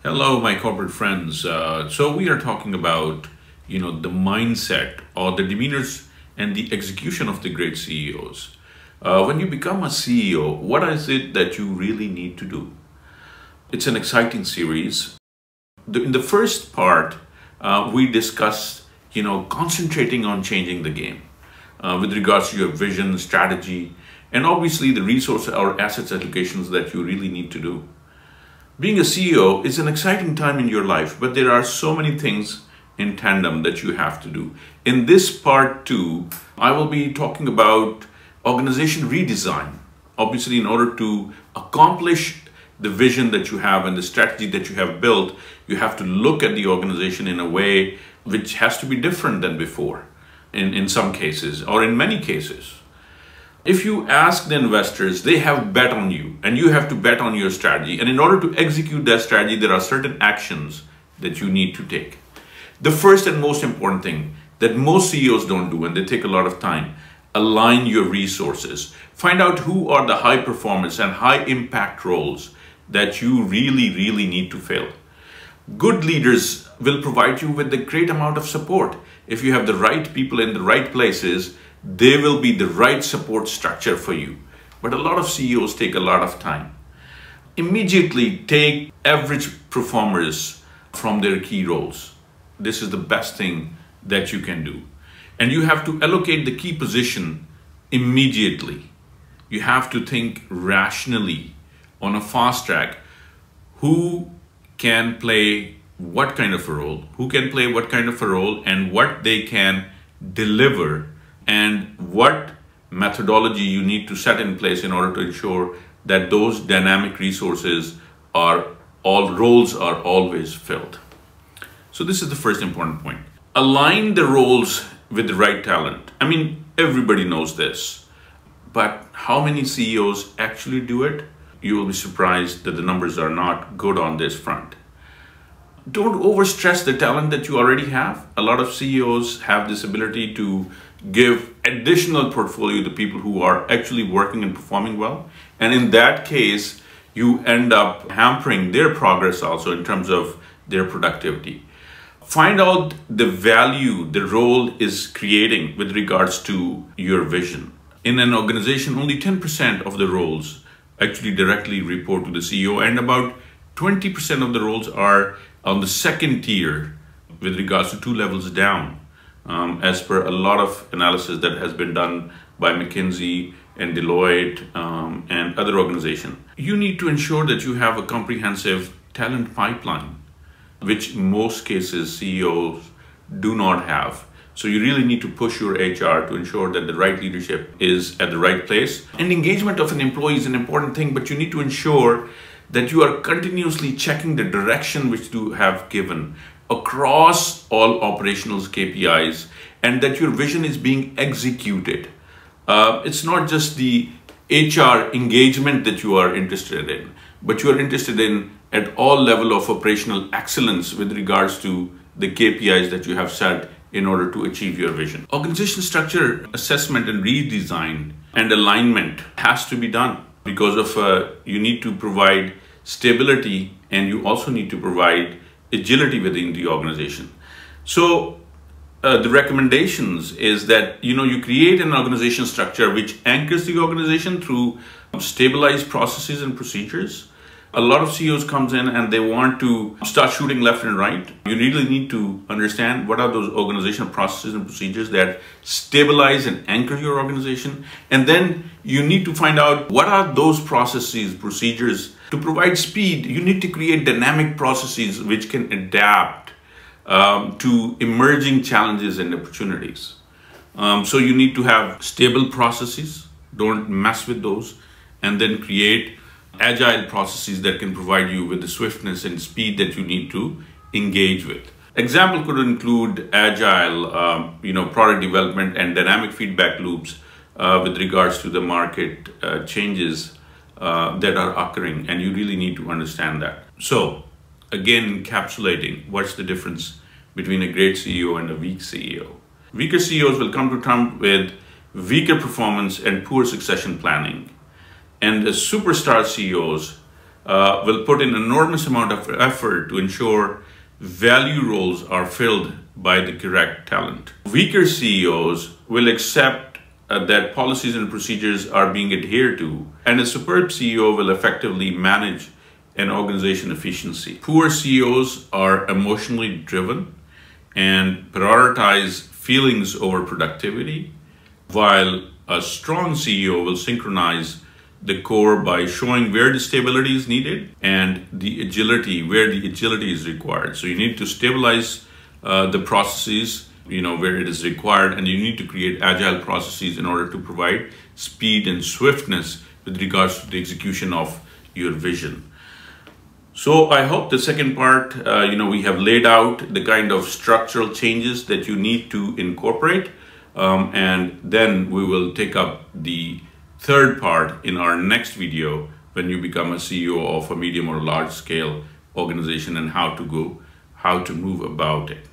Hello, my corporate friends. So we are talking about, the mindset or the demeanors and the execution of the great CEOs. When you become a CEO, what is it that you really need to do? It's an exciting series. In the first part, we discussed, concentrating on changing the game with regards to your vision, strategy, and obviously the resource or assets allocations that you really need to do. Being a CEO is an exciting time in your life, but there are so many things in tandem that you have to do. In this part two, I will be talking about organization redesign. Obviously, in order to accomplish the vision that you have and the strategy that you have built, you have to look at the organization in a way which has to be different than before in some cases or in many cases. If you ask the investors, they have bet on you and you have to bet on your strategy. And in order to execute that strategy, there are certain actions that you need to take. The first and most important thing that most CEOs don't do, and they take a lot of time, align your resources. Find out who are the high performance and high impact roles that you really need to fill. Good leaders will provide you with a great amount of support. If you have the right people in the right places, they will be the right support structure for you. But a lot of CEOs take a lot of time. Immediately take average performers from their key roles. This is the best thing that you can do. And you have to allocate the key position immediately. You have to think rationally on a fast track. Who can play what kind of a role? Who can play what kind of a role and what they can deliver, and what methodology you need to set in place in order to ensure that those dynamic resources all roles are always filled. So this is the first important point. Align the roles with the right talent. I mean, everybody knows this, but how many CEOs actually do it? You will be surprised that the numbers are not good on this front. Don't overstress the talent that you already have. A lot of CEOs have this ability to give additional portfolio to people who are actually working and performing well. And in that case, you end up hampering their progress also in terms of their productivity. Find out the value the role is creating with regards to your vision. In an organization, only 10% of the roles actually directly report to the CEO, and about 20% of the roles are on the second tier with regards to 2 levels down, as per a lot of analysis that has been done by McKinsey and Deloitte and other organizations. You need to ensure that you have a comprehensive talent pipeline, which most cases CEOs do not have. So you really need to push your HR to ensure that the right leadership is at the right place. And engagement of an employee is an important thing, but you need to ensure that you are continuously checking the direction which you have given across all operational KPIs, and that your vision is being executed. It's not just the HR engagement that you are interested in, but you are interested in at all level of operational excellence with regards to the KPIs that you have set in order to achieve your vision. Organization structure assessment and redesign and alignment has to be done because of you need to provide stability, and you also need to provide agility within the organization. So the recommendations is that you create an organization structure which anchors the organization through stabilized processes and procedures. A lot of CEOs comes in and they want to start shooting left and right. You really need to understand what are those organizational processes and procedures that stabilize and anchor your organization. And then you need to find out what are those processes, procedures. To provide speed, you need to create dynamic processes which can adapt to emerging challenges and opportunities. So you need to have stable processes, don't mess with those, and then create agile processes that can provide you with the swiftness and speed that you need to engage with. Example could include agile, product development and dynamic feedback loops with regards to the market changes that are occurring, and you really need to understand that. So again, encapsulating what's the difference between a great CEO and a weak CEO. Weaker CEOs will come to terms with weaker performance and poor succession planning. And the superstar CEOs will put in enormous amount of effort to ensure value roles are filled by the correct talent. Weaker CEOs will accept that policies and procedures are being adhered to, and a superb CEO will effectively manage an organization efficiency. Poor CEOs are emotionally driven and prioritize feelings over productivity, while a strong CEO will synchronize the core by showing where the stability is needed and the agility where the agility is required. So you need to stabilize the processes, where it is required, and you need to create agile processes in order to provide speed and swiftness with regards to the execution of your vision. So I hope the second part, we have laid out the kind of structural changes that you need to incorporate, and then we will take up the third part in our next video when you become a CEO of a medium or large scale organization and how to move about it.